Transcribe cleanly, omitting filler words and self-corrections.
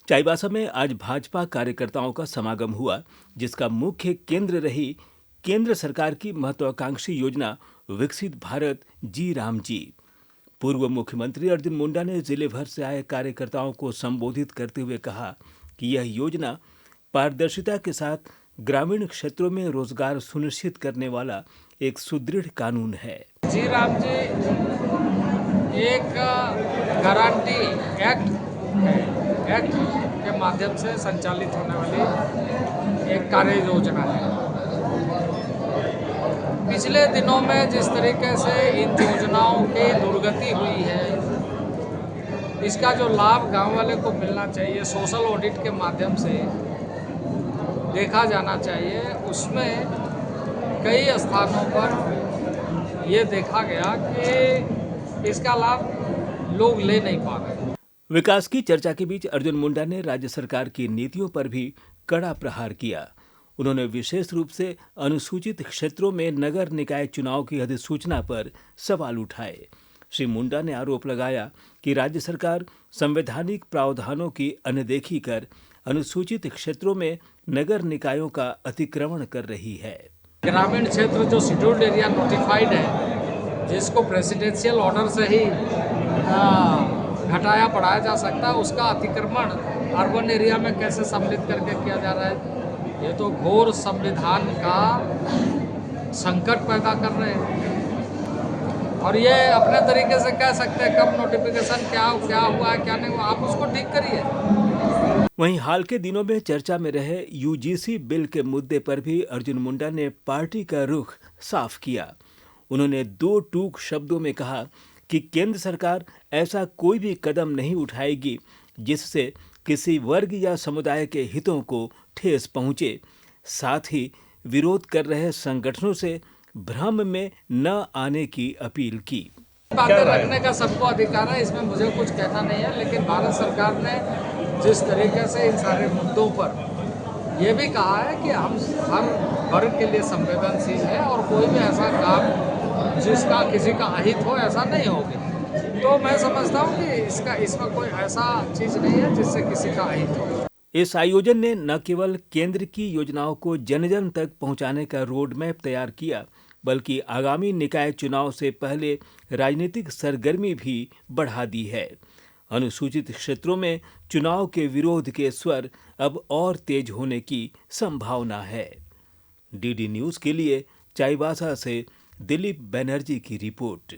चाईबासा में आज भाजपा कार्यकर्ताओं का समागम हुआ, जिसका मुख्य केंद्र रही केंद्र सरकार की महत्वाकांक्षी योजना विकसित भारत जी राम जी। पूर्व मुख्यमंत्री अर्जुन मुंडा ने जिले भर से आए कार्यकर्ताओं को संबोधित करते हुए कहा कि यह योजना पारदर्शिता के साथ ग्रामीण क्षेत्रों में रोजगार सुनिश्चित करने वाला एक सुदृढ़ कानून है। जी राम जी एक गारंटी एक्ट है। एक्ट के माध्यम से संचालित होने वाली एक कार्य योजना है। पिछले दिनों में जिस तरीके से इन योजनाओं की दुर्गति हुई है, इसका जो लाभ गांव वाले को मिलना चाहिए, सोशल ऑडिट के माध्यम से देखा जाना चाहिए, उसमें कई स्थानों पर ये देखा गया कि इसका लाभ लोग ले नहीं पा रहे। विकास की चर्चा के बीच अर्जुन मुंडा ने राज्य सरकार की नीतियों पर भी कड़ा प्रहार किया। उन्होंने विशेष रूप से अनुसूचित क्षेत्रों में नगर निकाय चुनाव की अधिसूचना पर सवाल उठाए। श्री मुंडा ने आरोप लगाया कि राज्य सरकार संवैधानिक प्रावधानों की अनदेखी कर अनुसूचित क्षेत्रों में नगर निकायों का अतिक्रमण कर रही है। ग्रामीण क्षेत्र जो शेड्यूल्ड एरिया नोटिफाइड है, जिसको प्रेसिडेंशियल ऑर्डर से ही घटाया बढ़ाया जा सकता है, उसका अतिक्रमण अर्बन एरिया में कैसे सम्मिलित करके किया जा रहा है। ये तो घोर संविधान का संकट पैदा कर रहे हैं। और ये अपने तरीके से कह सकते हैं कब नोटिफिकेशन क्या हुआ है क्या नहीं हुआ, आप उसको ठीक करिए। वहीं हाल के दिनों में चर्चा में रहे यूजीसी बिल के मुद्दे पर भी अर्जुन मुंडा ने पार्टी का रुख साफ किया। उन्होंने दो टूक शब्दों में कहा कि केंद्र सरकार ऐसा कोई भी कदम नहीं उठाएगी जिससे किसी वर्ग या समुदाय के हितों को ठेस पहुंचे। साथ ही विरोध कर रहे संगठनों से भ्रम में न आने की अपील की। बातें रखने का सबको अधिकार है, इसमें मुझे कुछ कहना नहीं है, लेकिन भारत सरकार ने जिस तरीके से इन सारे मुद्दों पर यह भी कहा है कि हम हर वर्ग के लिए संवेदनशील है और कोई भी ऐसा काम जिसका किसी का अहित हो ऐसा नहीं होगा। तो मैं समझता हूँ कि इसमें कोई ऐसा चीज नहीं है जिससे किसी का अहित हो। इस आयोजन ने न केवल केंद्र की योजनाओं को जन जन तक पहुंचाने का रोड मैप तैयार किया, बल्कि आगामी निकाय चुनाव से पहले राजनीतिक सरगर्मी भी बढ़ा दी है। अनुसूचित क्षेत्रों में चुनाव के विरोध के स्वर अब और तेज होने की संभावना है। डीडी न्यूज के लिए चाईबासा से दिलीप बनर्जी की रिपोर्ट।